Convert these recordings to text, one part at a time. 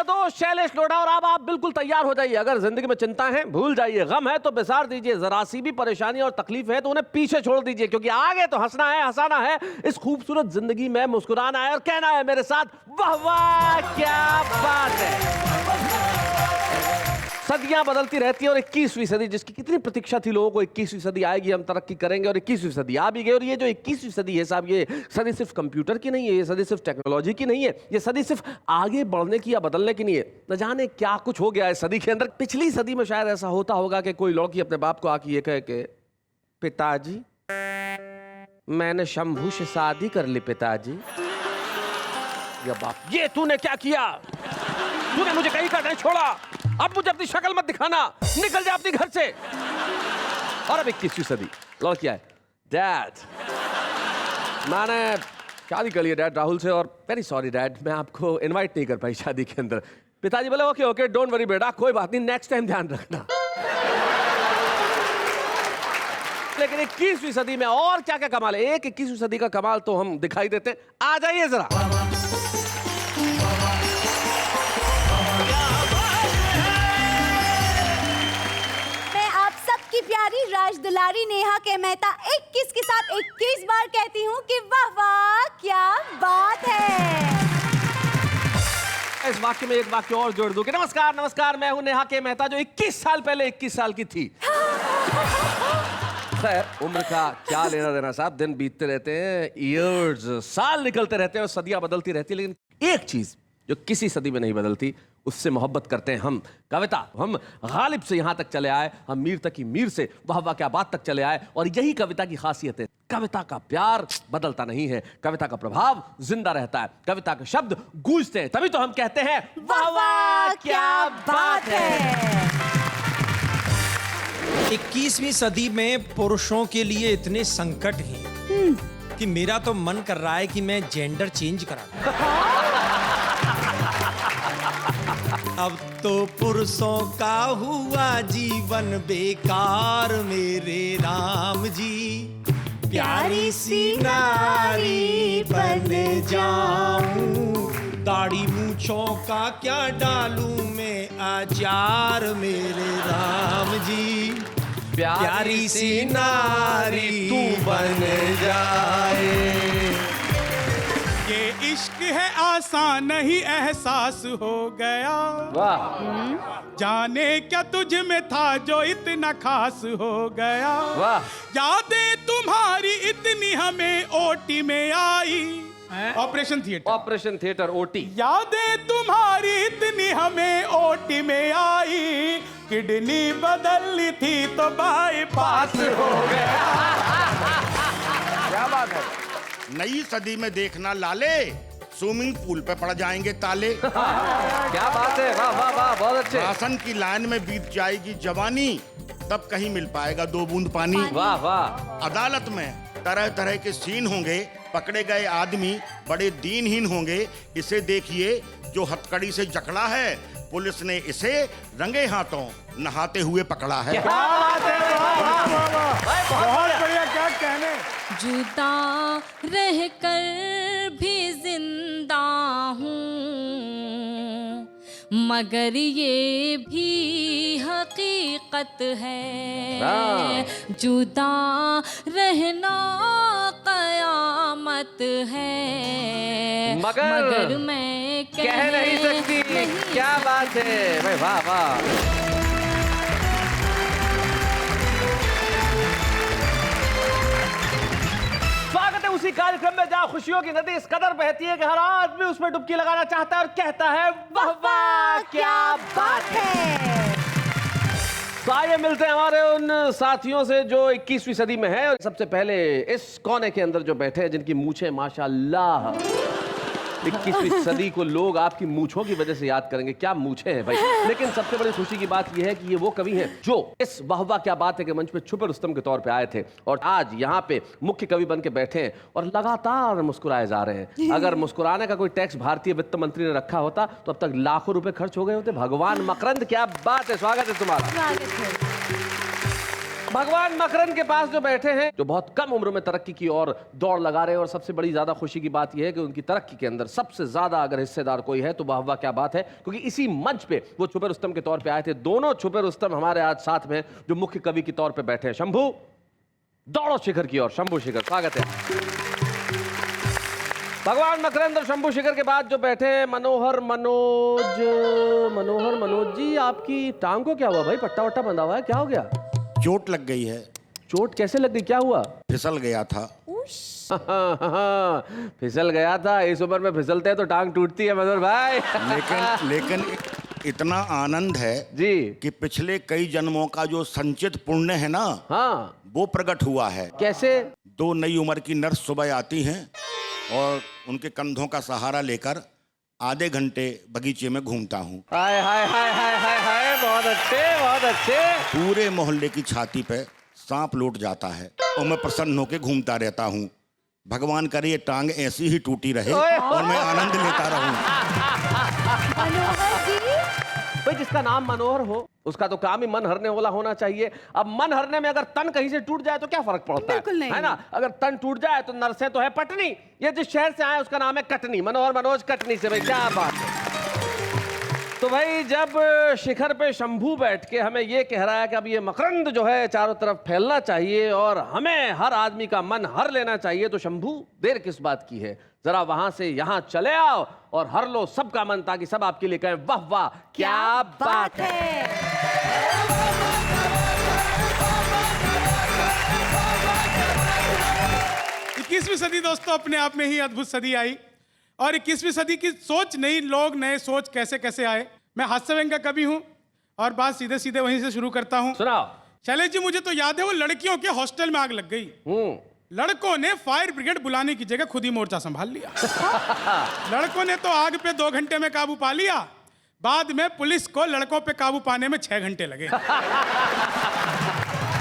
दोस्त शैलेश लोढ़ा और अब आप बिल्कुल तैयार हो जाइए। अगर जिंदगी में चिंता है भूल जाइए, गम है तो बिसार दीजिए, जरा सी भी परेशानी और तकलीफ है तो उन्हें पीछे छोड़ दीजिए, क्योंकि आगे तो हंसना है, हंसाना है, इस खूबसूरत जिंदगी में मुस्कुराना है और कहना है मेरे साथ वाह वाह क्या बात है। सदियां बदलती रहती है और 21वीं सदी जिसकी कितनी प्रतीक्षा थी लोगों को, 21वीं सदी आएगी, हम तरक्की करेंगे और 21वीं सदी आ भी गई। और ये जो 21वीं सदी है साहब, ये सदी सिर्फ कंप्यूटर की नहीं है, ये सदी सिर्फ टेक्नोलॉजी की नहीं है, ये सदी सिर्फ आगे बढ़ने की या बदलने की नहीं है। न जाने क्या कुछ हो गया है सदी के अंदर। पिछली सदी में शायद ऐसा होता होगा कि कोई लड़की अपने बाप को आके ये कहे कि पिताजी मैंने शंभू से शादी कर ली पिताजी। या बाप ये तूने क्या किया, तूने मुझे कहीं का नहीं छोड़ा, अब मुझे अपनी शक्ल मत दिखाना, निकल जा अपने घर से। और अब 21वीं सदी लड़की आए, डैड मैंने शादी कर ली डैड राहुल से और वेरी सॉरी डैड मैं आपको इनवाइट नहीं कर पाई शादी के अंदर। पिताजी बोले ओके ओके डोंट वरी बेटा, कोई बात नहीं, नेक्स्ट टाइम ध्यान रखना। लेकिन 21वीं सदी में और क्या क्या कमाल है, एक 21वीं सदी का कमाल तो हम दिखाई देते। आ जाइए जरा। की प्यारी राज दुलारी नेहा के मेहता 21 के साथ 21 बार कहती हूँ कि वाह वाह क्या बात है। इस वाक्य में एक वाक्य और जोड़ दूं कि नमस्कार नमस्कार मैं हूं नेहा के मेहता जो 21 साल पहले 21 साल की थी। खैर उम्र का क्या लेना देना साहब, दिन बीतते रहते हैं, ईयर्स साल निकलते रहते हैं और सदियां बदलती रहती है, लेकिन एक चीज जो किसी सदी में नहीं बदलती उससे मोहब्बत करते हैं हम। कविता, हम गालिब से यहां तक चले आए, हम मीर तक की मीर से वाह वाह क्या बात तक चले आए और यही कविता की खासियत है। कविता का प्यार बदलता नहीं है, कविता का प्रभाव जिंदा रहता है, कविता के शब्द गूंजते हैं, तभी तो हम कहते हैं वाह वाह क्या बात है। 21वीं सदी में पुरुषों के लिए इतने संकट हैं कि मेरा तो मन कर रहा है कि मैं जेंडर चेंज करा दूं। अब तो पुरुषों का हुआ जीवन बेकार मेरे राम जी, प्यारी सी नारी बन जाऊं, दाढ़ी मूंछों का क्या डालूं मैं आचार मेरे राम जी, प्यारी सी नारी तू बन जाए। ये इश्क है आसान नहीं एहसास हो गया, वाह जाने क्या तुझ में था जो इतना खास हो गया, वाह यादें तुम्हारी इतनी हमें ओटी में आई, ऑपरेशन थिएटर ओटी, यादें तुम्हारी इतनी हमें ओटी में आई, किडनी बदलनी थी तो बाईपास हो गया। क्या बात है। नई सदी में देखना लाले, स्विमिंग पूल पे पड़ जाएंगे ताले। क्या बात है, वाह वाह वाह बहुत अच्छे। राशन की लाइन में बीत जाएगी जवानी, तब कहीं मिल पाएगा 2 बूंद पानी। वाह वाह। अदालत में तरह तरह के सीन होंगे, पकड़े गए आदमी बड़े दीनहीन होंगे। इसे देखिए जो हथकड़ी से जकड़ा है, पुलिस ने इसे रंगे हाथों नहाते हुए पकड़ा है। क्या बात है, वाह वाह वाह बहुत बढ़िया। क्या कहने, जुदा रहकर भी जिंदा हूँ, मगर ये भी हकीकत है, जुदा रहना कयामत है, मगर मैं कह नहीं सकती। क्या बात है भाई, वाह वाह। उसी कार्यक्रम में जहाँ खुशियों की नदी इस कदर बहती है कि हर आदमी उसमें डुबकी लगाना चाहता है और कहता है वाह वाह क्या बात है। तो आइए मिलते हैं हमारे उन साथियों से जो 21वीं सदी में है। और सबसे पहले इस कोने के अंदर जो बैठे हैं जिनकी मूछें माशाल्लाह, 21वीं सदी को लोग आपकी मूछों की वजह से याद करेंगे, क्या मूछें हैं भाई। लेकिन सबसे बड़ी खुशी की बात यह है कि ये वो कवि हैं जो इस वाह वाह क्या बात है के मंच पे छुपे रुस्तम के तौर पे आए थे और आज यहाँ पे मुख्य कवि बन के बैठे हैं और लगातार मुस्कुराए जा रहे हैं। अगर मुस्कुराने का कोई टैक्स भारतीय वित्त मंत्री ने रखा होता तो अब तक लाखों रुपए खर्च हो गए होते। भगवान मकरंद क्या बात है, स्वागत है तुम्हारा। भगवान मकरंद के पास जो बैठे हैं, जो बहुत कम उम्र में तरक्की की और दौड़ लगा रहे हैं, और सबसे बड़ी ज्यादा खुशी की बात यह है कि उनकी तरक्की के अंदर सबसे ज्यादा अगर हिस्सेदार कोई है तो वाह क्या बात है, क्योंकि इसी मंच पे वो छुपे रुस्तम के तौर पे आए थे। दोनों छुपे रुस्तम हमारे आज साथ में जो मुख्य कवि के तौर पे बैठे हैं। शंभू, दौड़ो शिखर की ओर। शंभू शिखर, स्वागत है। भगवान मकरंद और शंभू शिखर के बाद जो बैठे हैं मनोहर मनोज। मनोहर मनोज जी, आपकी टांग को क्या हुआ भाई? पट्टा वट्टा बंधा हुआ है, क्या हो गया? चोट लग गई है। चोट कैसे लग गई, क्या हुआ? फिसल गया था। फिसल गया था? इस उम्र में फिसलते हैं तो टांग टूटती है मनोहर भाई। लेकिन इतना आनंद है जी कि पिछले कई जन्मों का जो संचित पुण्य है ना, हाँ, वो प्रकट हुआ है। कैसे? 2 नई उम्र की नर्स सुबह आती हैं और उनके कंधों का सहारा लेकर आधे घंटे बगीचे में घूमता हूँ। हाय हाय हाय हाय हाय हाय, बहुत अच्छे, बहुत अच्छे। पूरे मोहल्ले की छाती पे सांप लौट जाता है और मैं प्रसन्न होकर घूमता रहता हूँ। भगवान करे ये टांग ऐसी ही टूटी रहे और मैं आनंद लेता रहूं। मनोहर जी, भाई जिसका नाम मनोहर हो उसका तो काम ही मन हरने वाला होना चाहिए। अब मन हरने में अगर तन कहीं से टूट जाए तो क्या फर्क पड़ता बिल्कुल नहीं। है ना? अगर तन टूट जाए तो नरसे तो है पटनी। ये जिस शहर से आए उसका नाम है कटनी। मनोहर मनोज कटनी से, भाई क्या बात है। तो भाई जब शिखर पे शंभू बैठ के हमें ये कह रहा है कि अब ये मकरंद जो है चारों तरफ फैलना चाहिए और हमें हर आदमी का मन हर लेना चाहिए, तो शंभू देर किस बात की है? जरा वहां से यहां चले आओ और हर लो सबका मन, ताकि सब आपके लिए कहें वाह वाह क्या बात है। 21वीं सदी दोस्तों अपने आप में ही अद्भुत सदी आई और 21वीं सदी की सोच, नई लोग नए सोच कैसे कैसे आए। मैं हास्य व्यंग का कवि हूं और बात सीधे सीधे वहीं से शुरू करता हूं। सुनाओ। शैलेश जी, मुझे तो याद है वो लड़कियों के हॉस्टल में आग लग गई। लड़कों ने फायर ब्रिगेड बुलाने की जगह खुद ही मोर्चा संभाल लिया। लड़कों ने तो आग पे 2 घंटे में काबू पा लिया, बाद में पुलिस को लड़कों पे काबू पाने में 6 घंटे लगे।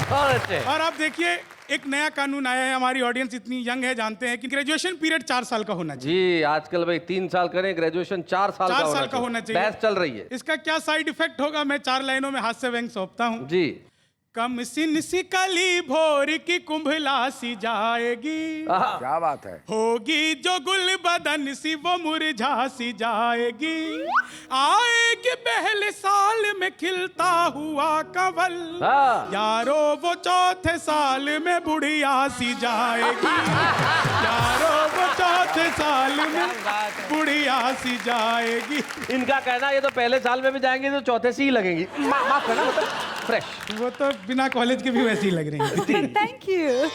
और आप देखिए एक नया कानून आया है, हमारी ऑडियंस इतनी यंग है, जानते हैं कि ग्रेजुएशन पीरियड 4 साल का होना चाहिए। जी आजकल भाई 3 साल करें, ग्रेजुएशन 4 साल का होना चाहिए। बहस चल रही है। इसका क्या साइड इफेक्ट होगा, मैं 4 लाइनों में हास्य व्यंग सौंपता हूँ। जी। कम सिन सी कली भोर की कुंभला सी जाएगी, क्या बात है। होगी जो गुल बदन सी वो मुरझा सी जाएगी, आएगी पहले साल में खिलता हुआ कंवल, यारो वो चौथे साल में बुढ़िया सी जाएगी, यारो वो चौथे साल में बुढ़िया सी जाएगी। इनका कहना ये तो पहले साल में भी जाएंगे तो चौथे से ही लगेंगी। माफ करना, मतलब फ्रेश। वो तो बिना कॉलेज के भी वैसे ही लग रही है। Thank you.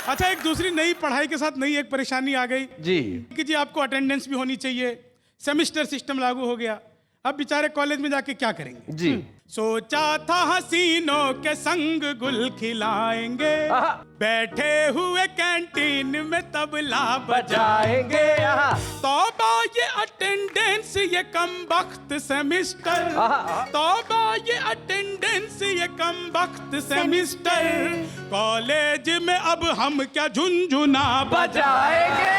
अच्छा, एक दूसरी नई पढ़ाई के साथ नई एक परेशानी आ गई जी कि जी आपको अटेंडेंस भी होनी चाहिए, सेमेस्टर सिस्टम लागू हो गया। अब बेचारे कॉलेज में जाके क्या करेंगे? जी। सोचा था हसीनों के संग गुल खिलाएंगे, बैठे हुए कैंटीन में तबला बजाएंगे, तौबा ये अटेंडेंस ये कम वक्त सेमिस्टर, तौबा ये अटेंडेंस ये कम वक्त सेमिस्टर, कॉलेज में अब हम क्या झुनझुना बजाएंगे।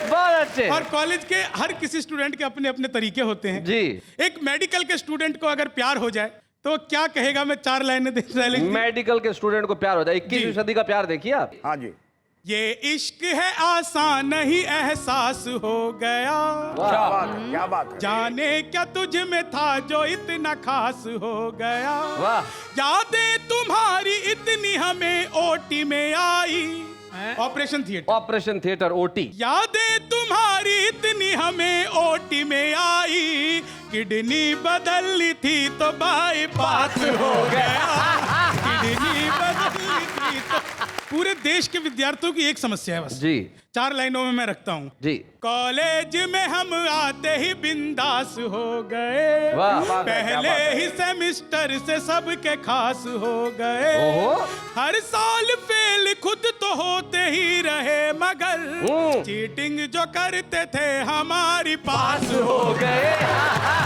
बहुत अच्छे। और कॉलेज के हर किसी स्टूडेंट के अपने अपने तरीके होते हैं जी। एक मेडिकल के स्टूडेंट को अगर प्यार हो जाए तो क्या कहेगा? मैं 4 लाइनें दे रहा हूं। मेडिकल के स्टूडेंट को प्यार हो जाए, 21वीं सदी का प्यार देखिए आप। हाँ जी। ये इश्क है आसान नहीं एहसास हो गया, क्या बात है, क्या बात है। जाने क्या तुझ में था जो इतना खास हो गया, वाह। यादें तुम्हारी इतनी हमें ओटी में आई, operation theatre, operation theatre OT. यादें तुम्हारी इतनी हमें ओटी में आई, किडनी बदली थी तो बाईपास हो गया, किडनी बदली थी तो। पूरे देश के विद्यार्थियों की एक समस्या है बस जी। 4 लाइनों में मैं रखता हूँ जी। कॉलेज में हम आते ही बिंदास हो गए, वाह। पहले ही सेमिस्टर से सबके खास हो गए, हर साल फेल खुद तो होते ही रहे, मगर चीटिंग जो करते थे हमारी पास हो गए,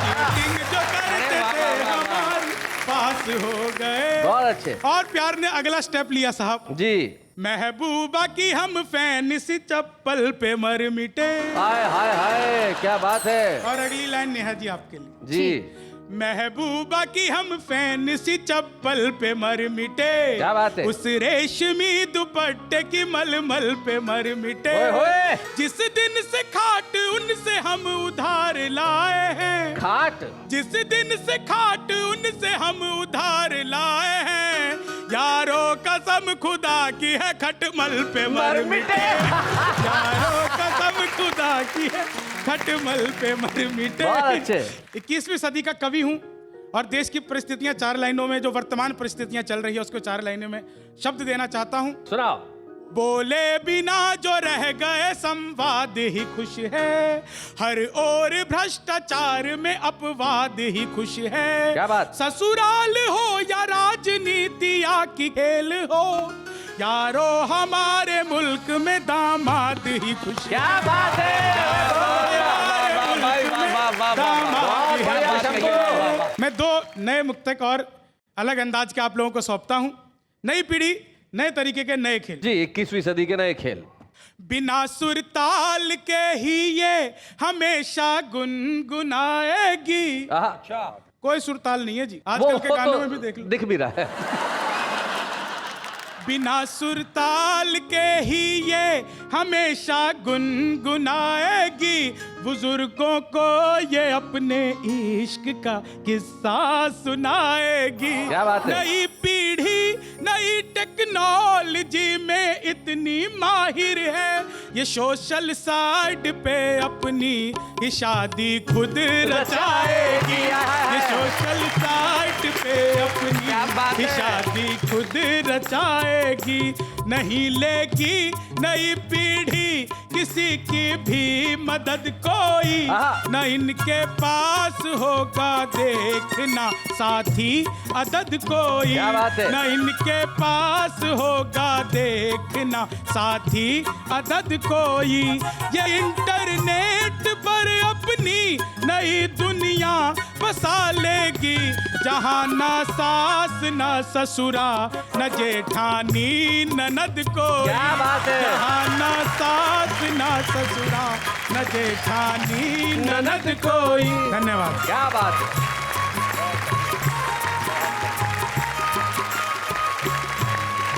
चीटिंग जो करते थे हमारी पास हो गए। बहुत अच्छे। और प्यार ने अगला स्टेप लिया साहब जी। महबूबा की हम फैन सी चप्पल पे मर मिटे। हाय हाय हाय, क्या बात है। और अगली लाइन नेहा जी आपके लिए। जी। महबूबा की हम फैन सी चप्पल पे मर मिटे, क्या बात है? उस रेशमी दुपट्टे की मलमल पे मर मिटे। ओए होए। जिस दिन से खाट उनसे हम उधार लाए हैं, खाट जिस दिन से खाट उनसे हम उधार लाए हैं, यारो कसम खुदा की है खटमल पे मर मिटे। यारो कसम खुदा की है खटमल पे मर मिटे। बहुत अच्छे। 21वीं सदी का कवि हूँ और देश की परिस्थितियां 4 लाइनों में, जो वर्तमान परिस्थितियां चल रही है उसको 4 लाइनों में शब्द देना चाहता हूँ। सुनाओ। बोले बिना जो रह गए संवाद ही खुश है, हर ओर भ्रष्टाचार में अपवाद ही खुश है। क्या बात? ससुराल हो या राजनीति या की खेल हो, यारो हमारे मुल्क में दामाद ही खुश है। क्या बात है। मैं 2 नए मुक्तक और अलग अंदाज के आप लोगों को सौंपता हूं। नई पीढ़ी, नए तरीके के नए खेल। जी, 21वीं सदी के नए खेल। बिना सुर ताल के ही ये हमेशा गुनगुनाएगी। अच्छा, कोई सुर ताल नहीं है जी, आजकल के गानों में भी देख लो। दिख भी रहा है। बिना सुर ताल के ही ये हमेशा गुनगुनाएगी, बुजुर्गों को ये अपने इश्क का किस्सा सुनाएगी। क्या बात है? नई पीढ़ी नई टेक्नोलॉजी में इतनी माहिर है, ये सोशल साइट पे अपनी ये शादी खुद रचाएगी। ये सोशल साइट पे अपनी ये शादी खुद रचाएगी। नहीं लेगी नई पीढ़ी किसी की भी मदद कोई, न इनके पास होगा देखना साथी अदद कोई। क्या बात है? न इनके पास होगा देखना साथी अदद कोई। ये इंटरनेट पर अपनी नई दुनिया बसा लेगी, जहाँ ना सास न ससुरा न जेठानी ननद कोई। क्या बात है? जहाँ ना सास न ससुरा न जेठानी ननद कोई। धन्यवाद। क्या बात है।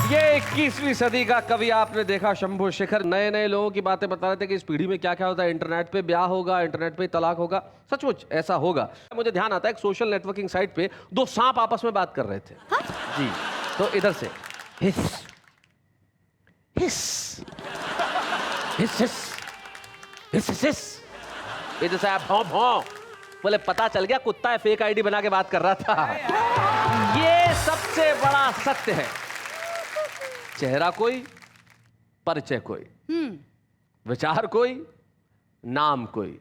ये 21वीं सदी का कवि आपने देखा शंभू शेखर नए नए लोगों की बातें बता रहे थे कि इस पीढ़ी में क्या क्या होता है। इंटरनेट पे ब्याह होगा, इंटरनेट पे तलाक होगा। सचमुच ऐसा होगा। मुझे ध्यान आता है एक सोशल नेटवर्किंग साइट पे 2 सांप आपस में बात कर रहे थे। हाँ? जी, तो इधर से हिस हिस हिस हिस हिस हिस हिस, इधर से भौं भौं। बोले पता चल गया कुत्ता है, फेक आईडी बना के बात कर रहा था। ये सबसे बड़ा सत्य है। चेहरा कोई, परिचय कोई, विचार कोई, नाम कोई,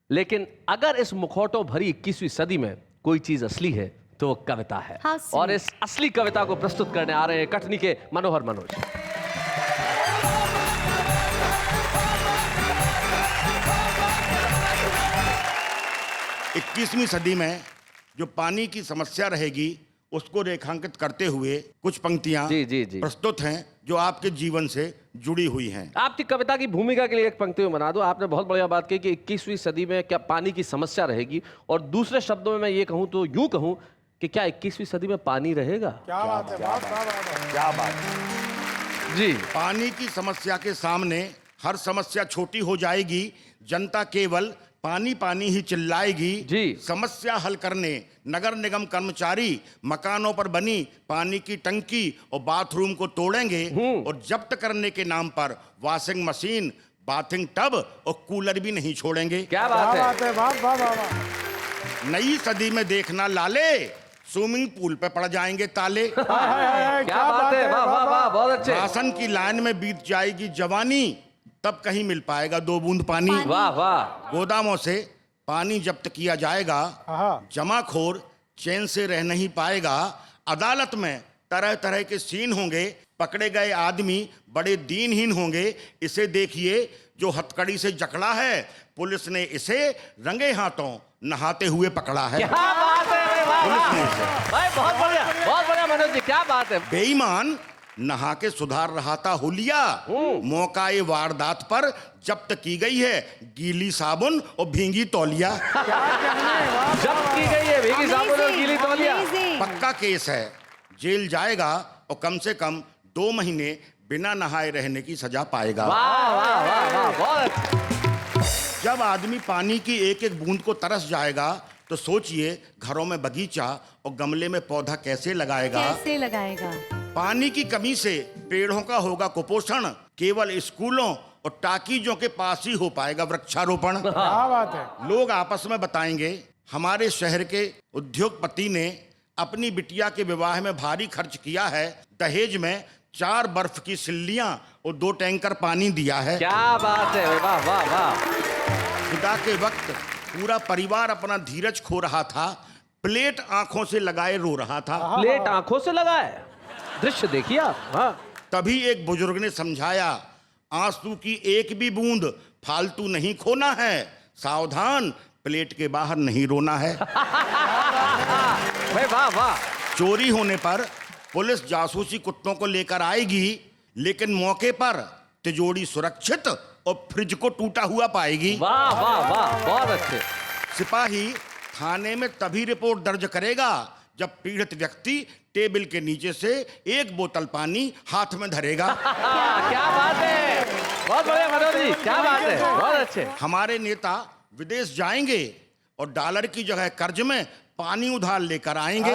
लेकिन अगर इस मुखौटों भरी 21वीं सदी में कोई चीज असली है तो वो कविता है। और इस असली कविता को प्रस्तुत करने आ रहे हैं कटनी के मनोहर मनोज। 21वीं सदी में जो पानी की समस्या रहेगी उसको रेखांकित करते हुए कुछ पंक्तियां जी। प्रस्तुत हैं जो आपके जीवन से जुड़ी हुई हैं। आपकी कविता की भूमिका के लिए एक पंक्ति में बना दो। आपने बहुत बढ़िया बात कही कि 21वीं सदी में क्या पानी की समस्या रहेगी, और दूसरे शब्दों में मैं ये कहूं तो यूं कहूं कि क्या 21वीं सदी में पानी रहेगा? क्या बात है? क्या बात है जी। पानी की समस्या के सामने हर समस्या छोटी हो जाएगी, जनता केवल पानी पानी ही चिल्लाएगी। जी। समस्या हल करने नगर निगम कर्मचारी मकानों पर बनी पानी की टंकी और बाथरूम को तोड़ेंगे और जब्त करने के नाम पर वॉशिंग मशीन, बाथिंग टब और कूलर भी नहीं छोड़ेंगे। क्या बात है? नई सदी में देखना लाले, स्विमिंग पूल पे पड़ जाएंगे ताले। क्या बात है? वाह वाह वाह, बहुत अच्छे। राशन की लाइन में बीत जाएगी जवानी, तब कहीं मिल पाएगा 2 बूंद पानी। वाह वाह। गोदामों से पानी जब्त किया जाएगा, जमाखोर चैन से रह नहीं पाएगा। अदालत में तरह तरह के सीन होंगे, पकड़े गए आदमी बड़े दीनहीन होंगे। इसे देखिए जो हथकड़ी से जकड़ा है, पुलिस ने इसे रंगे हाथों नहाते हुए पकड़ा है। क्या बात है? वाह वाह। भाई बहुत बढ़िया मनोज जी, क्या बात है। बेईमान नहा के सुधार रहा था हुलिया। मौकाए वारदात पर जब्त की गई है गीली साबुन और भींगी तौलिया। जब्त की गई है भीगी साबुन और गीली तौलिया। Amazing. पक्का केस है, जेल जाएगा और कम से कम 2 महीने बिना नहाए रहने की सजा पाएगा। वाह वाह वाह वाह, बहुत अच्छा। जब आदमी पानी की एक एक बूंद को तरस जाएगा तो सोचिए घरों में बगीचा और गमले में पौधा कैसे लगाएगा। कैसे लगाएगा? पानी की कमी से पेड़ों का होगा कुपोषण, केवल स्कूलों और टाकीजों के पास ही हो पाएगा वृक्षारोपण। क्या बात है। लोग आपस में बताएंगे हमारे शहर के उद्योगपति ने अपनी बिटिया के विवाह में भारी खर्च किया है, दहेज में 4 बर्फ की सिल्लियां और 2 टैंकर पानी दिया है। क्या बात है, वाह वाह वाह। खुदा के वक्त पूरा परिवार अपना धीरज खो रहा था, प्लेट आंखों से लगाए रो रहा था। प्लेट आंखों से लगा है, दृश्य देखिए आप। हाँ, तभी एक बुजुर्ग ने समझाया, आंसू की एक भी बूंद फालतू नहीं खोना है, सावधान प्लेट के बाहर नहीं रोना है। भाई वाह वाह। चोरी होने पर पुलिस जासूसी कुत्तों को लेकर आएगी, लेकिन मौके पर तिजोरी सुरक्षित और फ्रिज को टूटा हुआ पाएगी। वाह वाह वाह, बहुत अच्छे। सिपाही थाने में तभी रिपोर्ट दर्ज करेगा जब पीड़ित व्यक्ति टेबल के नीचे से 1 बोतल पानी हाथ में धरेगा। क्या बात है, बहुत बढ़िया मनोज जी, क्या बात है, बहुत अच्छे। हमारे नेता विदेश जाएंगे और डॉलर की जगह कर्ज में पानी उधार लेकर आएंगे।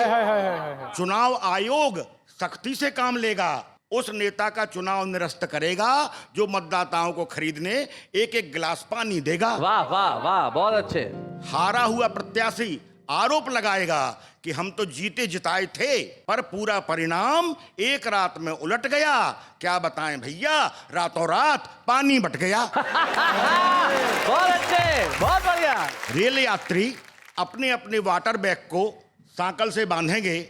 चुनाव आयोग सख्ती से काम लेगा, उस नेता का चुनाव निरस्त करेगा जो मतदाताओं को खरीदने 1-1 गिलास पानी देगा। वाह वाह वाह, बहुत अच्छे। हारा हुआ प्रत्याशी आरोप लगाएगा कि हम तो जीते जिताए थे, पर पूरा परिणाम एक रात में उलट गया। क्या बताएं भैया, रातों रात पानी बट गया। बहुत अच्छे, बहुत बढ़िया। रेल यात्री अपने अपने वाटर बैग को सांकल से बांधेंगे,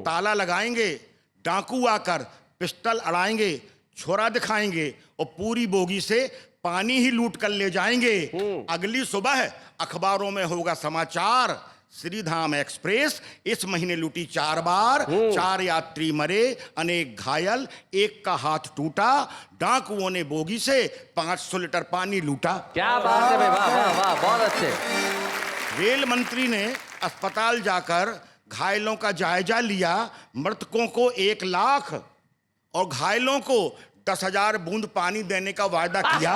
ताला लगाएंगे, डाकू आकर पिस्टल अड़ाएंगे, छोरा दिखाएंगे और पूरी बोगी से पानी ही लूट कर ले जाएंगे। अगली सुबह अखबारों में होगा समाचार, श्रीधाम एक्सप्रेस इस महीने लूटी 4 बार, 4 यात्री मरे, अनेक घायल, 1 का हाथ टूटा, डाकुओं ने बोगी से 500 लीटर पानी लूटा। क्या बात है भाई, वाह वाह वाह, बहुत अच्छे। रेल मंत्री ने अस्पताल जाकर घायलों का जायजा लिया, मृतकों को 1 लाख और घायलों को 10,000 बूंद पानी देने का वायदा किया।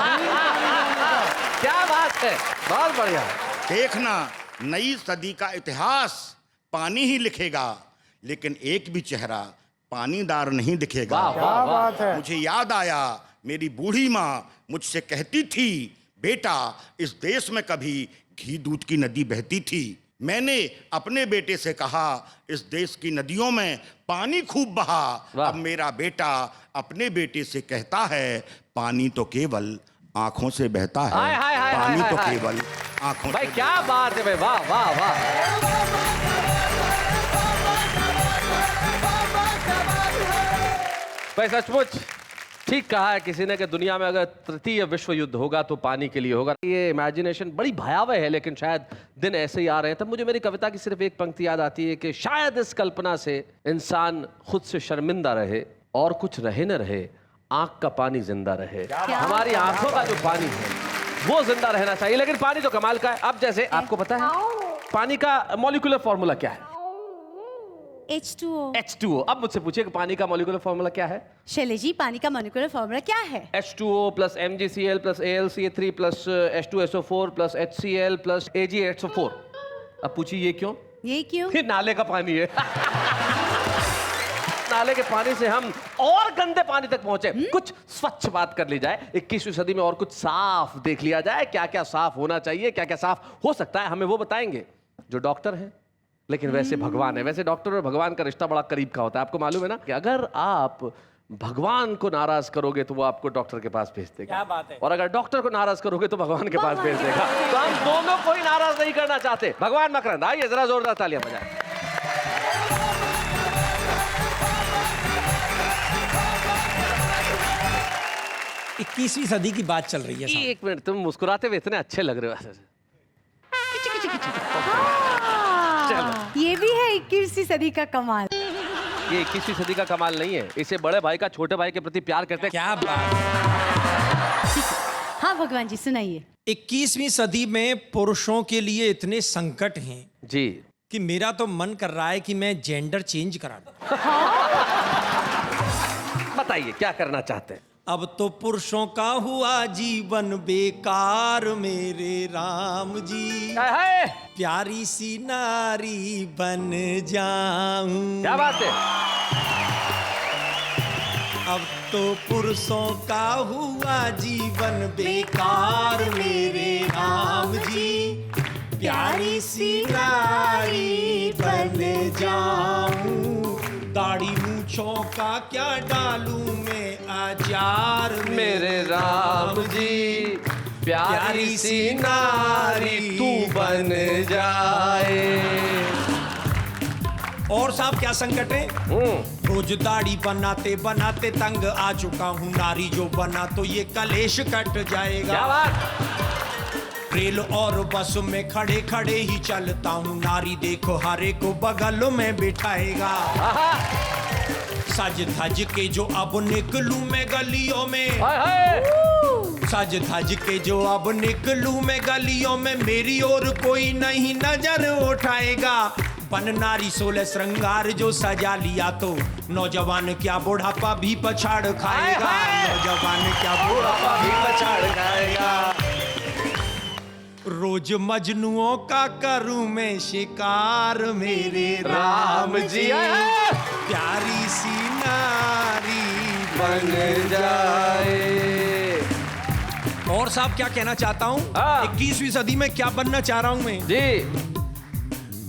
क्या बात है, बहुत बढ़िया। देखना, नई सदी का इतिहास पानी ही लिखेगा, लेकिन एक भी चेहरा पानीदार नहीं दिखेगा। वाह वाह वाह। मुझे याद आया, मेरी बूढ़ी माँ मुझसे कहती थी, बेटा इस देश में कभी घी दूध की नदी बहती थी। मैंने अपने बेटे से कहा, इस देश की नदियों में पानी खूब बहा। अब मेरा बेटा अपने बेटे से कहता है, पानी तो केवल आंखों से बहता है। हाय, हाय, हाय, पानी हाय, तो हाय। केवल आंखों भाई से। क्या बात है भाई, वाह वाह वाह। भाई सचमुच ठीक कहा है किसी ने कि दुनिया में अगर तृतीय विश्व युद्ध होगा तो पानी के लिए होगा। ये इमेजिनेशन बड़ी भयावह है, लेकिन शायद दिन ऐसे ही आ रहे हैं। तब मुझे मेरी कविता की सिर्फ एक पंक्ति याद आती है कि शायद इस कल्पना से इंसान खुद से शर्मिंदा रहे और कुछ रहे न रहे, आंख का पानी जिंदा रहे। हमारी आंखों का जो पानी है वो जिंदा रहना चाहिए, लेकिन पानी तो कमाल का है। अब जैसे आपको पता है पानी का मॉलिक्यूलर फॉर्मूला क्या है? H2O। H2O। अब मुझसे पूछिए कि पानी का मॉलिक्यूलर फॉर्मूला क्या है? शैलेश जी, पानी का मॉलिक्यूलर फॉर्मूला क्या है? H2O plus MgCl plus AlCl3 plus H2SO4 plus HCl plus AgHO4। अब पूछिए ये क्यों? ये क्यों? ये नाले का पानी है। नाले के पानी से हम और गंदे पानी तक पहुंचे। कुछ स्वच्छ बात कर ली जाए 21वीं सदी में, और कुछ साफ देख लिया जाए। क्या क्या साफ होना चाहिए, क्या क्या साफ हो सकता है, हमें वो बताएंगे जो डॉक्टर हैं, लेकिन वैसे भगवान है। वैसे डॉक्टर और भगवान का रिश्ता बड़ा करीब का होता है। आपको मालूम है ना कि अगर आप भगवान को नाराज करोगे तो वो आपको डॉक्टर के पास भेज देगा। क्या बात है। और अगर डॉक्टर को नाराज करोगे तो भगवान के पास भेज देगा। तो हम दोनों को ही नाराज नहीं करना चाहते। भगवान मकरंद, आइए जरा जोरदार तालियां बजाएं। 21वीं सदी की बात चल रही है साहब। एक मिनट, तुम मुस्कुराते हुए इतने अच्छे लग रहे हो। ये भी है 21वीं सदी का कमाल। ये 21वीं सदी का कमाल नहीं है, इसे बड़े भाई का छोटे भाई के प्रति प्यार करते हैं। क्या बात। हाँ भगवान जी सुनाइए। 21वीं सदी में पुरुषों के लिए इतने संकट हैं जी कि मेरा तो मन कर रहा है कि मैं जेंडर चेंज करा दूं। बताइए क्या करना चाहते हैं? अब तो पुरुषों का हुआ जीवन बेकार मेरे राम जी, हाय हाय, प्यारी सी नारी बन जाऊं। क्या बात है? अब तो पुरुषों का हुआ जीवन बेकार मेरे राम जी, प्यारी सी नारी बन जाऊं। दाढ़ी मूंछों का क्या डालूं मैं आचार मेरे राम जी, प्यारी सी नारी तू बन जाए। और साहब क्या संकट है? रोज दाढ़ी बनाते बनाते तंग आ चुका हूँ, नारी जो बना तो ये कलेश कट जाएगा। क्या बात? रेल और बस में खड़े खड़े ही चलता हूँ, नारी देखो हरे को बगल में बिठाएगा। सज धज के जो अब निकलूं मैं गलियों में, हाय हाय, सज धज के जो अब निकलूं मैं गलियों में, मेरी ओर कोई नहीं नजर उठाएगा। बन नारी 16 श्रृंगार जो सजा लिया तो नौजवान क्या बुढ़ापा भी पछाड़ खाएगा। नौजवान क्या बुढ़ापा भी पछाड़ खाएगा। रोज मजनुओं का करूं मैं शिकार मेरे राम जी, प्यारी सी नारी बन जाए। और साहब क्या कहना चाहता हूँ, 21वीं सदी में क्या बनना चाह रहा हूँ मैं जी?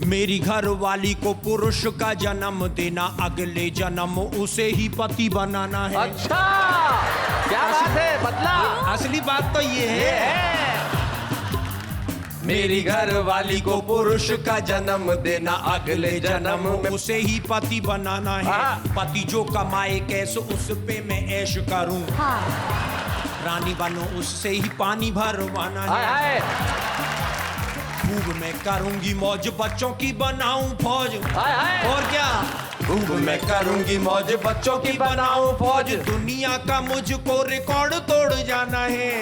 मेरी घर वाली को पुरुष का जन्म देना, अगले जन्म उसे ही पति बनाना है। अच्छा, क्या बात है? बदला। असली बात तो ये है, मेरी घर वाली को पुरुष का जन्म देना, अगले जन्म उसे ही पति बनाना है। पति जो कमाए कैसे उस पे मैं ऐश करूं, रानी बनो उससे ही पानी भरवाना है। हाय हाय, खूब मैं करूंगी मौज, बच्चों की बनाऊं फौज। हाय हाय, और क्या, खूब मैं करूंगी मौज, बच्चों की बनाऊं फौज। दुनिया का मुझको रिकॉर्ड तोड़ जाना है,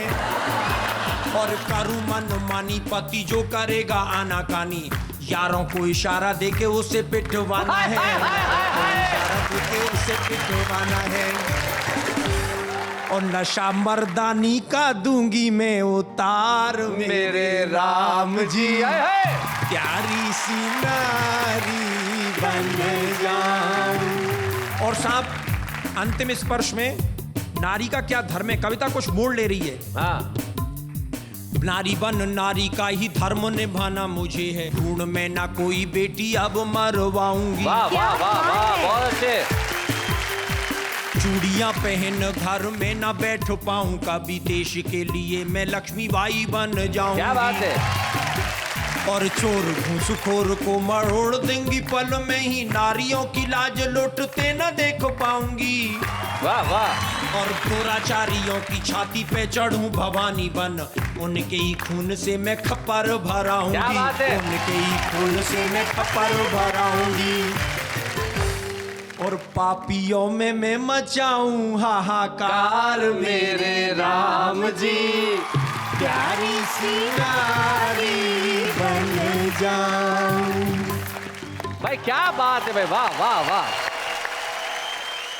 और करूं मन मानी, पति जो करेगा आनाकानी, यारों को इशारा देके उसे पिटवाना है। इशारा देके उसे पिटवाना है। और नशा मर्दानी का दूंगी मैं उतार मेरे राम जी, प्यारी सी नारी बन जाऊं। और साहब अंतिम स्पर्श में नारी का क्या धर्म है, कविता कुछ मोड़ ले रही है। हाँ, नारी बन नारी का ही धर्म निभाना मुझे है, ढूंढ में ना कोई बेटी अब मरवाऊंगी। वाह वाह वाह वाह, बहुत अच्छे। चूड़ियां पहन घर में ना बैठ पाऊं, कभी देश के लिए मैं लक्ष्मीबाई बन जाऊंगी। क्या बात है? और चोर घूसखोर को मरोड़ देंगी पल में ही, नारियों की लाज लुटते न देख पाऊंगी। वाह वाह। और दुराचारियों की छाती पे चढ़ूं भवानी बन, उनके ही खून से मैं खप्पर भराऊंगी। क्या बात है? उनके ही खून से मैं खप्पर भराऊंगी। और पापियों में मैं मचाऊं हाहाकार मेरे राम जी, प्यारी सी नारी बन जाऊं। भाई क्या बात है भाई, वाह वाह वाह।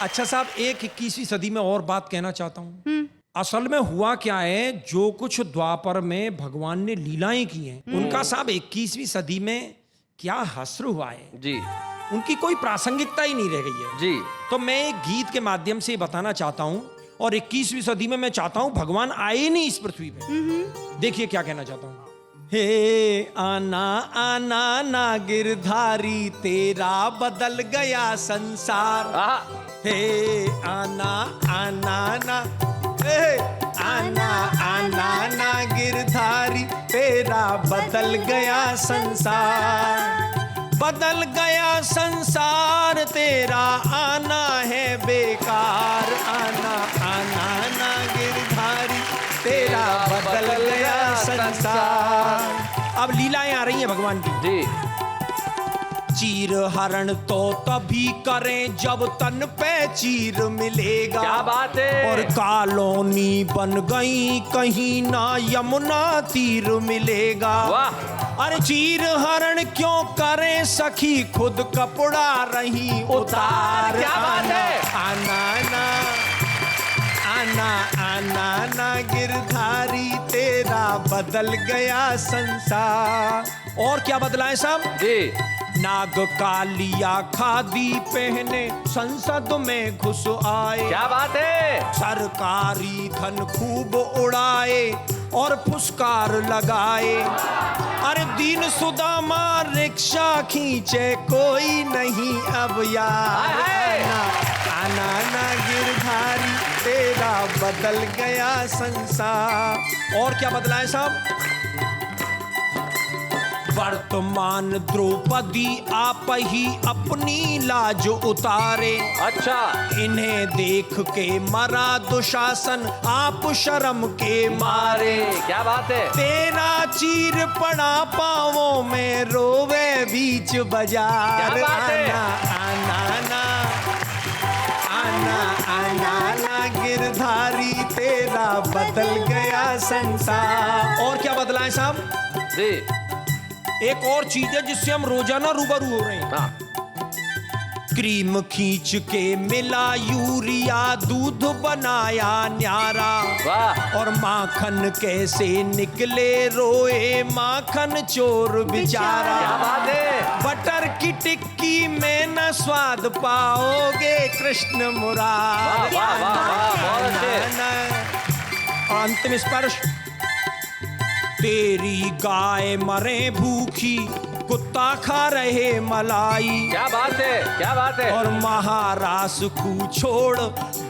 अच्छा साहब, एक 21वीं सदी में और बात कहना चाहता हूँ। असल में हुआ क्या है, जो कुछ द्वापर में भगवान ने लीलाएं की हैं, उनका साहब 21वीं सदी में क्या हस्र हुआ है जी, उनकी कोई प्रासंगिकता ही नहीं रह गई है जी। तो मैं एक गीत के माध्यम से बताना चाहता हूँ, और 21वीं सदी में मैं चाहता हूँ भगवान आए ही नहीं इस पृथ्वी पे। देखिए क्या कहना चाहता हूँ। हे आना आना ना गिरधारी, तेरा बदल गया संसार। हे आना आना ना, हे आना आना ना गिरधारी, तेरा बदल गया संसार। बदल गया संसार, तेरा आना है बेकार। आना आना ना गिरधारी, तेरा बदल गया संसार। अब लीलाएं आ रही हैं भगवान की। जी। चीर हरण तो तभी करें जब तन पे चीर मिलेगा। क्या बात है। और कॉलोनी बन गई कहीं ना यमुना तीर मिलेगा। वाह। अरे चीर हरण क्यों करें सखी, खुद कपड़ा रही उतार। क्या बात है। आना ना आना आना ना गिरधारी, तेरा बदल गया संसार। और क्या बदला है साहब जी। नाग कालिया खादी पहने संसद में घुस आए। क्या बात है। सरकारी धन खूब उड़ाए और फुसकार लगाए। अरे दीन सुदामा रिक्शा खींचे कोई नहीं अब यार। आना ना गिरधारी, तेरा बदल गया संसार। और क्या बदला है साहब। वर्तमान द्रौपदी आप ही अपनी लाज उतारे। अच्छा। इन्हें देख के मरा दुशासन आप शर्म के मारे। क्या बात है। तेरा चीर पड़ा पाँवों में रोवे बीच बाजार। क्या बात है। आना आना आना आना ना गिरधारी, तेरा बदल गया संसार। और क्या बदला है साहब जी। एक और चीज है जिससे हम रोजाना रूबरू हो रहे हैं। हाँ। क्रीम खींच के मिला यूरिया, दूध बनाया न्यारा। वाह। और माखन कैसे निकले रोए माखन चोर बेचारा। क्या बात है। बटर की टिक्की में न स्वाद पाओगे कृष्ण मुरार। वाह, वाह, वाह, बहुत अच्छे। और अंतिम स्पर्श। तेरी गाय मरे भूखी, कुत्ता खा रहे मलाई। क्या बात है। क्या बात है। और महारास को छोड़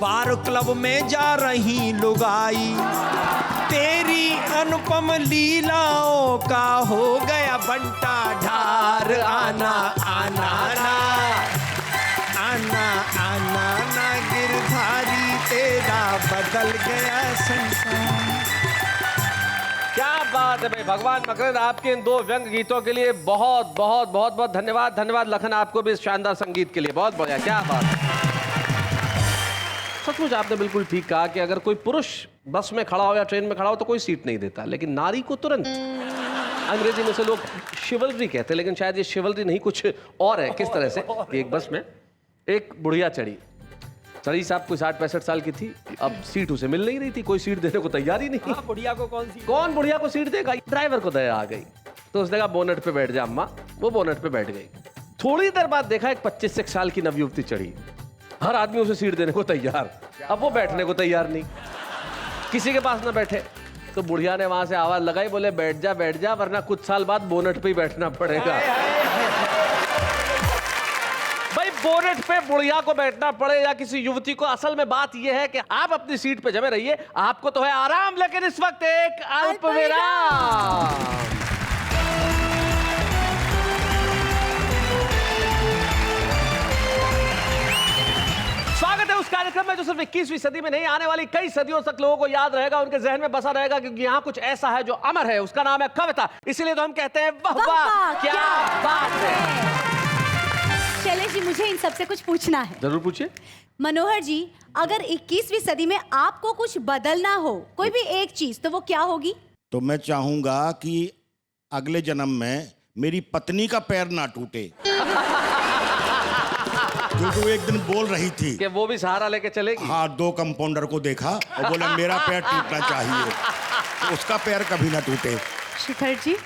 बार क्लब में जा रही लुगाई। तेरी अनुपम लीलाओं का हो गया बंटा ढार। आना आना ना आना आना ना गिरधारी, तेरा बदल गया संसार। क्या बात है भाई। भगवान मकरंद, आपके इन 2 व्यंग गीतों के लिए बहुत बहुत बहुत बहुत धन्यवाद। धन्यवाद लखन आपको भी इस शानदार संगीत के लिए। बहुत बढ़िया। क्या बात है। सचमुच आपने बिल्कुल ठीक कहा कि अगर कोई पुरुष बस में खड़ा हो या ट्रेन में खड़ा हो तो कोई सीट नहीं देता, लेकिन नारी को तुरंत। अंग्रेजी में से लोग शिवलरी कहते हैं, लेकिन शायद ये शिवलरी नहीं, कुछ और है। किस तरह से कि एक बस में एक बुढ़िया चढ़ी साहब, कोई 60-65 साल की थी। अब सीट उसे मिल नहीं रही थी, कोई सीट देने को तैयार ही नहीं। बुढ़िया को कौन बुढ़िया को सीट देगा। ड्राइवर को दया आ गई तो उसने कहा बोनट पे बैठ जा अम्मा। वो बोनट पे बैठ गई। थोड़ी देर बाद देखा एक 25 साल की नवयुवती चढ़ी। हर आदमी उसे सीट देने को तैयार, अब वो बैठने को तैयार नहीं, किसी के पास ना बैठे। तो बुढ़िया ने वहां से आवाज लगाई, बोले बैठ जा वरना कुछ साल बाद बोनट पे ही बैठना पड़ेगा। भाई बोनट पे बुढ़िया को बैठना पड़े या किसी युवती को, असल में बात यह है कि आप अपनी सीट पे जमे रहिए, आपको तो है आराम। लेकिन इस वक्त एक अल्प विराम। स्वागत है उस कार्यक्रम में जो सिर्फ 21वीं सदी में नहीं, आने वाली कई सदियों तक लोगों को याद रहेगा, उनके जहन में बसा रहेगा, क्योंकि यहाँ कुछ ऐसा है जो अमर है। उसका नाम है कविता। इसीलिए तो हम कहते हैं वाह वाह क्या बात है। शैलेश जी, मुझे इन सबसे कुछ पूछना है। जरूर पूछिए। मनोहर जी, अगर 21वीं सदी में आपको कुछ बदलना हो, कोई भी एक चीज, तो वो क्या होगी? तो मैं चाहूंगा कि अगले जन्म में मेरी पत्नी का पैर ना टूटे। क्योंकि वो एक दिन बोल रही थी कि वो भी सहारा लेके चलेगी। हाँ, 2 कंपाउंडर को देखा और बोला मेरा पैर टूटना चाहिए, तो उसका पैर कभी ना टूटे। शिखर जी।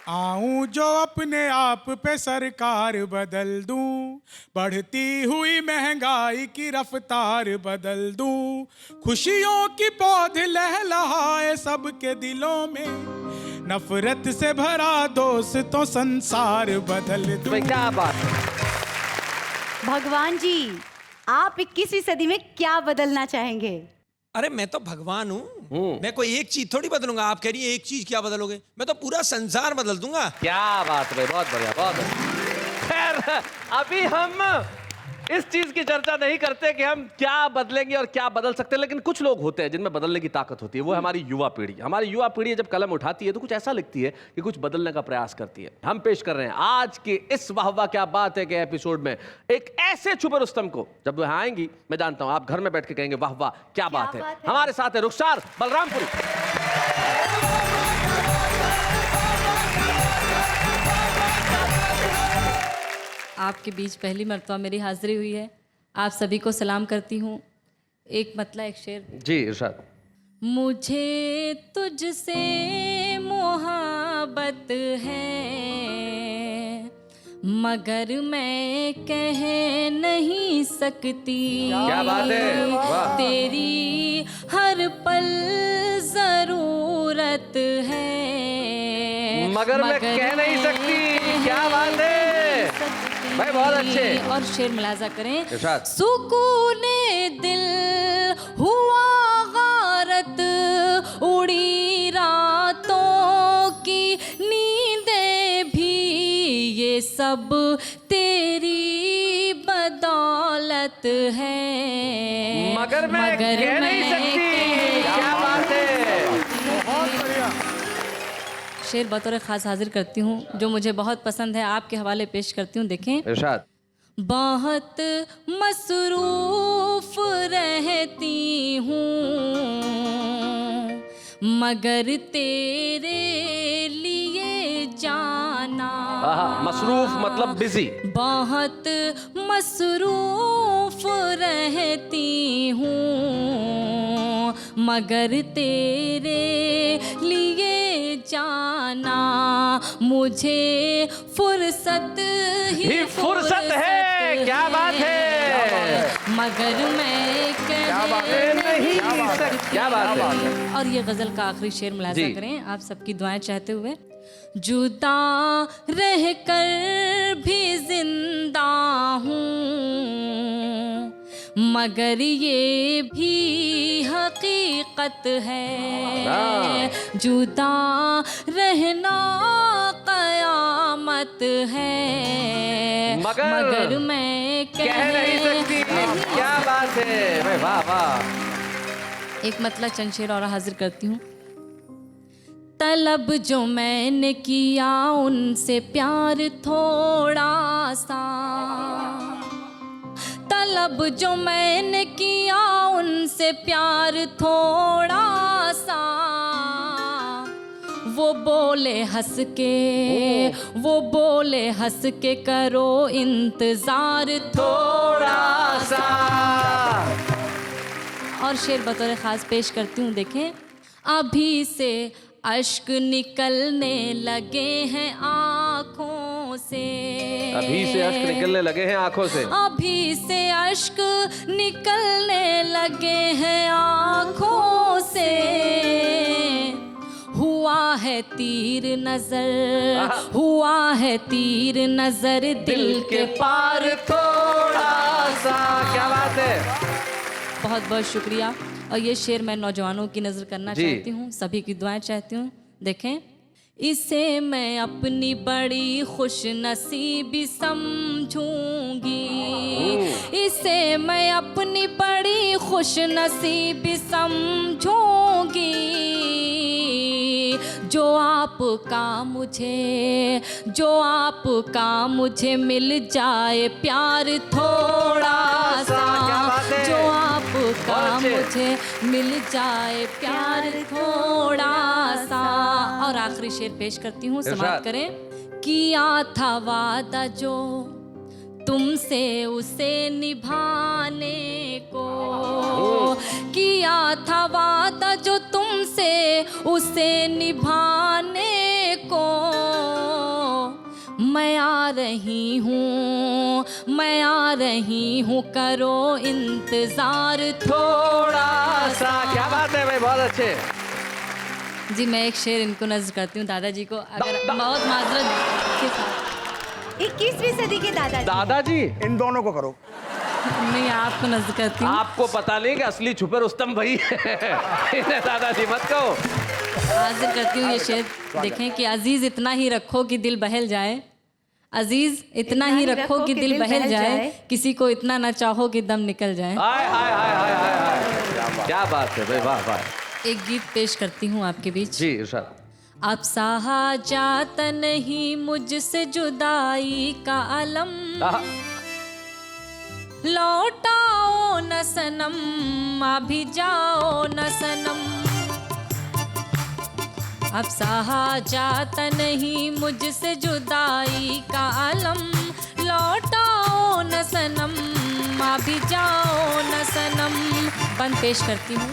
आऊं जो अपने आप पे सरकार बदल दूं, बढ़ती हुई महंगाई की रफ्तार बदल दूं, खुशियों की पौध लहलहाए सबके दिलों में, नफरत से भरा दोस्तों संसार बदल दूं। भाई क्या बात है। भगवान जी, आप 21वीं सदी में क्या बदलना चाहेंगे? अरे मैं तो भगवान हूँ, मैं कोई एक चीज थोड़ी बदलूंगा। आप कह रही है एक चीज क्या बदलोगे, मैं तो पूरा संसार बदल दूंगा। क्या बात है, बहुत बढ़िया बहुत बढ़िया। खैर अभी हम इस चीज की चर्चा नहीं करते कि हम क्या बदलेंगे और क्या बदल सकते हैं, लेकिन कुछ लोग होते हैं जिनमें बदलने की ताकत होती है। वो है हमारी युवा पीढ़ी। हमारी युवा पीढ़ी जब कलम उठाती है तो कुछ ऐसा लिखती है कि कुछ बदलने का प्रयास करती है। हम पेश कर रहे हैं आज के इस वाह वाह क्या बात है के एपिसोड में एक ऐसे छुपे रुस्तम को, जब वह आएंगी मैं जानता हूं आप घर में बैठ के कहेंगे वाह वाह क्या बात है। हमारे साथ है रुखसार बलरामपुरी। आपके बीच पहली मर्तबा मेरी हाजिरी हुई है। आप सभी को सलाम करती हूँ। एक मतला एक शेर। जी इरशाद। मुझे तुझसे मोहब्बत है मगर मैं कह नहीं सकती। क्या बात है, वाह। तेरी हर पल जरूरत है मगर मैं कह नहीं सकती। क्या बात है भाई, बहुत अच्छे। और शेर मुलाजा करें। इरशाद। सुकूने दिल हुआ गारत उड़ी रातों की नींदें भी ये सब तेरी बदौलत है मगर मैं कह नहीं सकती। क्या बात है। शेर बतौर खास हाजिर करती हूँ जो मुझे बहुत पसंद है, आपके हवाले पेश करती हूँ। देखें। इरशाद। बहुत मसरूफ रहती हूँ मगर तेरे लिए जाना। मसरूफ मतलब बिजी। बहुत मसरूफ रहती हूँ मगर तेरे लिए जाना मुझे फुर्सत ही फुर्सत है। क्या बात है। मगर मैं क्या बात है नहीं सकती। क्या बात है। और ये गजल का आखिरी शेर मुलाजा जी। करें आप सबकी दुआएं चाहते हुए। जुदा रह कर भी जिंदा हूँ मगर ये भी हकीकत है जुदा रहना कयामत है मगर मैं कह नहीं सकती। क्या बात है भाई, वाह वाह। एक मतलब चंद शेर और हाजिर करती हूँ। तलब जो मैंने किया उनसे प्यार थोड़ा सा, तलब जो मैंने किया उनसे प्यार थोड़ा सा, वो बोले हंस के करो इंतजार थोड़ा सा। और शेर बतौर ख़ास पेश करती हूँ। देखें। अभी से अश्क निकलने लगे हैं आँखों से। अभी से अश्क निकलने लगे हैं आँखों से। अभी से अश्क निकलने लगे हैं आँखों से। हुआ है तीर नजर दिल के पार थोड़ा सा। क्या बात है। बहुत बहुत शुक्रिया। और ये शेर मैं नौजवानों की नज़र करना चाहती हूँ, सभी की दुआएं चाहती हूँ। देखें। इसे मैं अपनी बड़ी खुश नसीबी समझूंगी, इसे मैं अपनी बड़ी खुश नसीबी समझूंगी। जो आपका मुझे मिल जाए प्यार थोड़ा सा, जो आपका मुझे मिल जाए प्यार थोड़ा सा। और आखिरी शेर पेश करती हूँ, समाप्त करें। किया था वादा जो तुमसे उसे निभाने को, किया था वादा जो तुमसे उसे निभाने को। मैं आ रही हूँ करो इंतजार थोड़ा सा। क्या बात है भाई, बहुत अच्छे। जी मैं एक शेर इनको नज़र करती हूँ दादाजी को, अगर बहुत माजरत के साथ। 21वीं सदी के दादाजी। दादाजी इन दोनों को करो। नहीं आपको नजर करती हूँ। आपको पता नहीं कि असली छुपे रुस्तम भाई इन्हें दादाजी मत कहो। हाजिर करती हूँ ये शेर। देखें कि अजीज इतना ही रखो कि दिल बहल जाए, अजीज इतना ही रखो कि दिल बहल जाए, किसी को इतना ना चाहो कि दम निकल जाए। हाय हाय हाय हाय हाय हाय, क्या बात है भाई, वाह वाह। एक गीत पेश करती हूँ आपके बीच। जी इरशाद। अब सहा जाता नहीं मुझसे जुदाई का अलम, लौटाओ न सनम अभी जाओ न सनम। अब सहा जाता नहीं मुझसे जुदाई का अलम, लौटाओ न सनम अभी जाओ न सनम। बंद पेश करती हूँ।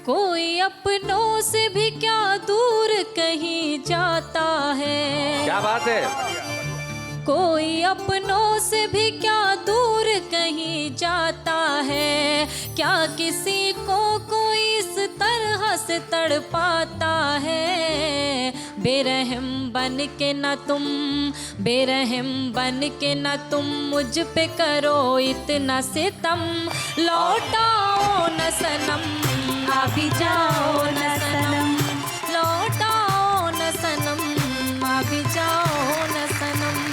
कोई अपनों से भी क्या दूर कहीं जाता है, क्या बात है। कोई अपनों से भी क्या दूर कहीं जाता है, क्या किसी को कोई इस तरह से तड़पाता है। बेरहम बन के न तुम, बेरहम बन के न तुम मुझ पे करो इतना सितम, लौटाओ न सनम अभी जाओ न सनम, लौटाओ न सनम अभी जाओ न सनम।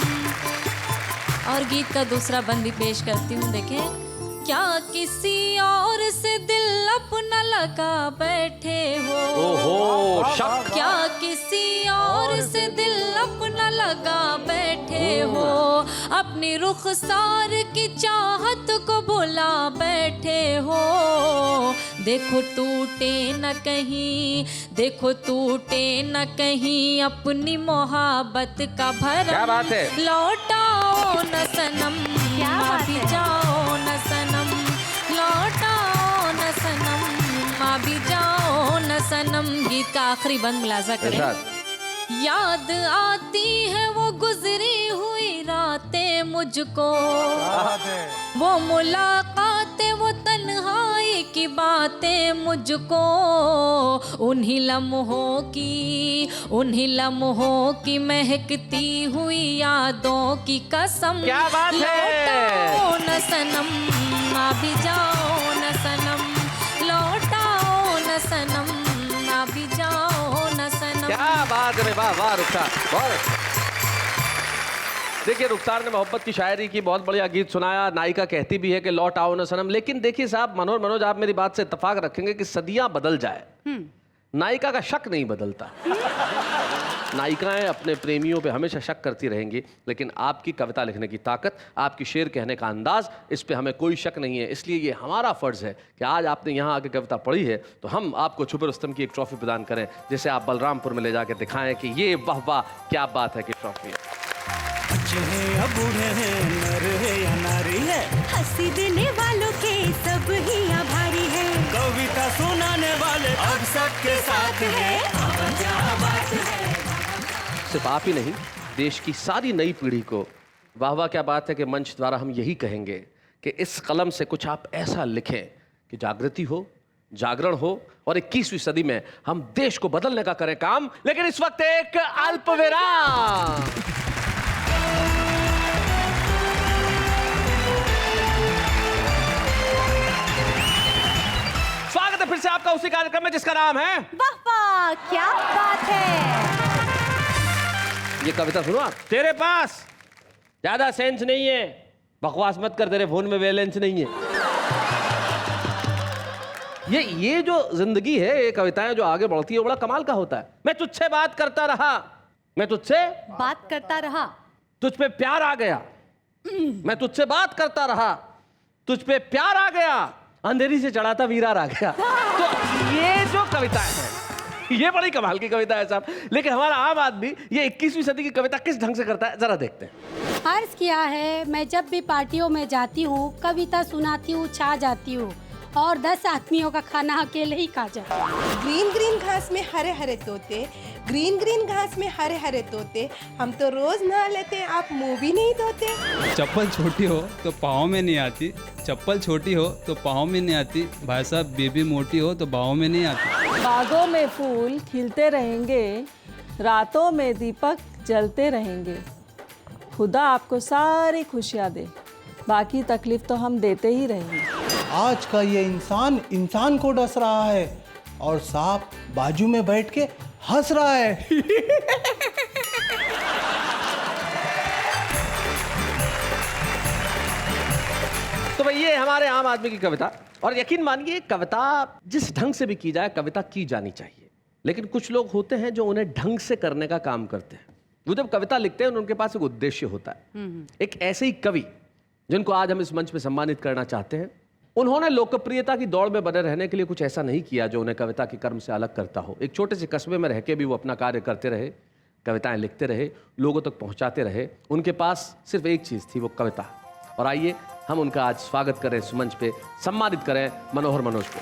और गीत का दूसरा बंद भी पेश करती हूँ। देखें, क्या किसी और से दिल अपना लगा बैठे हो, ओहो शक। क्या किसी और से दिल अपना लगा बैठे हो, अपनी रुखसार की चाहत को भुला बैठे हो। देखो टूटे न कहीं, देखो टूटे न कहीं अपनी मोहब्बत का भरम, क्या बात है। लौटाओ न सनम अभी जाओ न सनम, लौटाओ न सनम अभी जाओ न सनम। गीत का आखिरी बंद मुलाजा करें। याद आती है वो गुजरी हुई रातें मुझको, वो मुलाकातें, वो तन्हाई की बातें मुझको, उन्हीं लम्हों की महकती हुई यादों की कसम। क्या बात है। लौटाओ न सनम अभी जाओ न सनम, लौटाओ न सनम अभी जाओ न सनम। क्या बात है, वाह वाह रुखसार, बहुत अच्छा। देखिए रुखसार ने मोहब्बत की शायरी की, बहुत बढ़िया गीत सुनाया। नायिका कहती भी है कि लौट आओ न सनम, लेकिन देखिए साहब मनोज आप मेरी बात से इत्तेफाक रखेंगे कि सदियां बदल जाए, नायिका का शक नहीं बदलता। नायिकाएं अपने प्रेमियों पे हमेशा शक करती रहेंगी, लेकिन आपकी कविता लिखने की ताकत, आपकी शेर कहने का अंदाज, इस पे हमें कोई शक नहीं है। इसलिए ये हमारा फर्ज है कि आज आपने यहाँ आके कविता पढ़ी है तो हम आपको छुपे रुस्तम की एक ट्रॉफी प्रदान करें, जिसे आप बलरामपुर में ले जाके दिखाएं कि ये वाह वाह क्या बात है कि ट्रॉफी है। बच्चे हैं या बूढ़े हैं, नर है या नारी है, हंसी देने वालों के सब ही आभारी है, कविता सुनाने वाले अब सबके साथ है। सिर्फ आप ही नहीं, देश की सारी नई पीढ़ी को वाह वाह क्या बात है कि मंच द्वारा हम यही कहेंगे कि इस कलम से कुछ आप ऐसा लिखें कि जागृति हो, जागरण हो और 21वीं सदी में हम देश को बदलने का करें काम। लेकिन इस वक्त एक अल्पविराम। स्वागत है फिर से आपका उसी कार्यक्रम में जिसका नाम है वाह वाह क्या बात है। ये कविता सुनो आप। तेरे पास ज्यादा सेंस नहीं है, बकवास मत कर, तेरे फोन में बैलेंस नहीं है। ये जो जिंदगी है, ये कविताएं जो आगे बढ़ती है, बड़ा कमाल का होता है। मैं तुझसे बात करता रहा, मैं तुझसे बात करता रहा, तुझ पे प्यार आ गया, मैं तुझसे बात करता रहा, तुझ पे प्यार आ गया, अंधेरी से चढ़ाता वीरार आ गया। तो ये जो कविताएं हैं, ये बड़ी कमाल की कविता है साहब। लेकिन हमारा आम आदमी ये 21वीं सदी की कविता किस ढंग से करता है, जरा देखते हैं। अर्ज किया है, मैं जब भी पार्टियों में जाती हूँ, कविता सुनाती हूँ, छा जाती हूँ और 10 आदमियों का खाना अकेले ही खा जाती हूँ। ग्रीन ग्रीन घास में हरे हरे तोते, ग्रीन ग्रीन घास में हरे हरे तोते, हम तो रोज नहा लेते, आप मुंह भी नहीं धोते। चप्पल छोटी हो तो पाँव में नहीं आती, चप्पल छोटी हो तो पाँव में नहीं आती, भाई साहब बेबी मोटी हो तो बाहों में नहीं आती। बागों में फूल खिलते रहेंगे, रातों में दीपक जलते रहेंगे। खुदा आपको सारी खुशियाँ दे, बाकी तकलीफ तो हम देते ही रहेंगे। आज का ये इंसान इंसान को डस रहा है और सांप बाजू में बैठ के हंस रहा है। ये हमारे आम आदमी की कविता। और यकीन मानिए कविता जिस ढंग से भी की जाए कविता की जानी चाहिए, लेकिन कुछ लोग होते हैं जो उन्हें ढंग से करने का काम करते हैं। वो जब कविता लिखते हैं उनके पास एक उद्देश्य होता है। एक ऐसे ही कवि जिनको आज हम इस मंच पे सम्मानित करना चाहते हैं, उन्होंने लोकप्रियता की दौड़ में बने रहने के लिए कुछ ऐसा नहीं किया जो उन्हें कविता के कर्म से अलग करता हो। एक छोटे से कस्बे में रह के भी वो अपना कार्य करते रहे, कविताएं लिखते रहे, लोगों तक पहुंचाते रहे। उनके पास सिर्फ एक चीज थी, वो कविता। और आइए हम उनका आज स्वागत करें, इस मंच पे सम्मानित करें मनोहर मनोज को।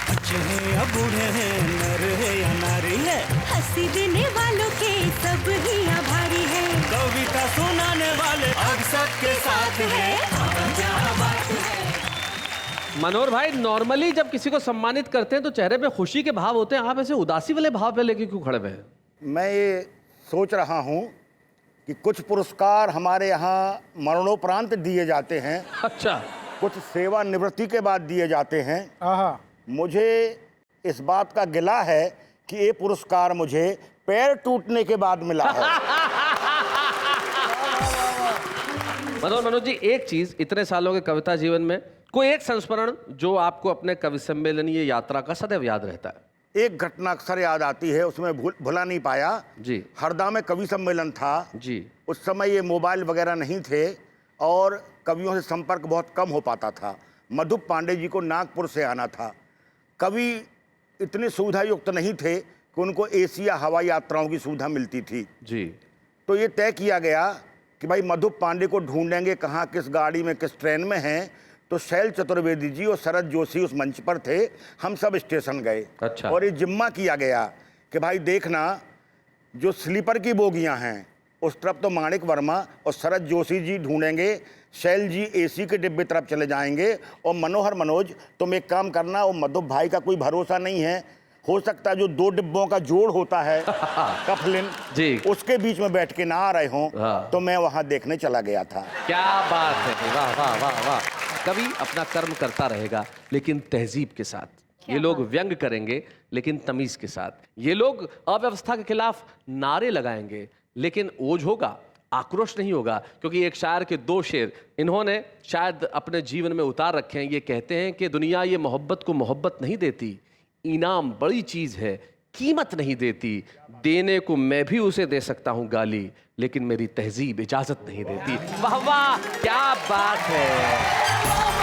बच्चे हैं या बूढ़े हैं, नर है या नारी है, हंसी देने वालों के सब ही आभारी है, कविता सुनाने वाले अब सबके साथ है। मनोहर भाई, नॉर्मली जब किसी को सम्मानित करते हैं तो चेहरे पे खुशी के भाव होते हैं, आप ऐसे उदासी वाले भाव पे लेके क्यों खड़े हुए हैं? मैं ये सोच रहा हूँ कि कुछ पुरस्कार हमारे यहाँ मरणोपरांत दिए जाते हैं। अच्छा। कुछ सेवानिवृत्ति के बाद दिए जाते हैं। मुझे इस बात का गिला है कि ये पुरस्कार मुझे पैर टूटने के बाद मिला है। मनोज जी, एक चीज, इतने सालों के कविता जीवन में कोई एक संस्मरण जो आपको अपने कवि सम्मेलनीय यात्रा का सदैव याद रहता है? एक घटना अक्सर याद आती है, उसमें भुला नहीं पाया जी। हरदा में कवि सम्मेलन था जी। उस समय ये मोबाइल वगैरह नहीं थे और कवियों से संपर्क बहुत कम हो पाता था। मधु पांडे जी को नागपुर से आना था। कवि इतने सुविधा युक्त नहीं थे कि उनको एशिया हवाई यात्राओं की सुविधा मिलती थी जी। तो ये तय किया गया कि भाई मधु पांडे को ढूंढेंगे कहाँ, किस गाड़ी में, किस ट्रेन में हैं। तो शैल चतुर्वेदी जी और शरद जोशी उस मंच पर थे, हम सब स्टेशन गए। अच्छा। और ये जिम्मा किया गया कि भाई देखना, जो स्लीपर की बोगियां हैं उस तरफ तो माणिक वर्मा और शरद जोशी जी ढूंढेंगे, शैल जी एसी के डिब्बे तरफ चले जाएंगे, और मनोहर मनोज तुम एक काम करना, वो मधु भाई का कोई भरोसा नहीं है, हो सकता है जो 2 डिब्बों का जोड़ होता है कफलिन जी, उसके बीच में बैठ के ना आ रहे हों। तो मैं वहां देखने चला गया था। क्या बात है, वाह वाह वाह वाह। कवि अपना कर्म करता रहेगा लेकिन तहजीब के साथ। ये लोग व्यंग करेंगे लेकिन तमीज के साथ। ये लोग अव्यवस्था के खिलाफ नारे लगाएंगे लेकिन ओझ होगा, आक्रोश नहीं होगा। क्योंकि एक शायर के 2 शेर इन्होंने शायद अपने जीवन में उतार रखे हैं। ये कहते हैं कि दुनिया ये मोहब्बत को मोहब्बत नहीं देती, इनाम बड़ी चीज है, कीमत नहीं देती। देने को मैं भी उसे दे सकता हूं गाली, लेकिन मेरी तहजीब इजाजत नहीं देती। वाह वाह, क्या बात है।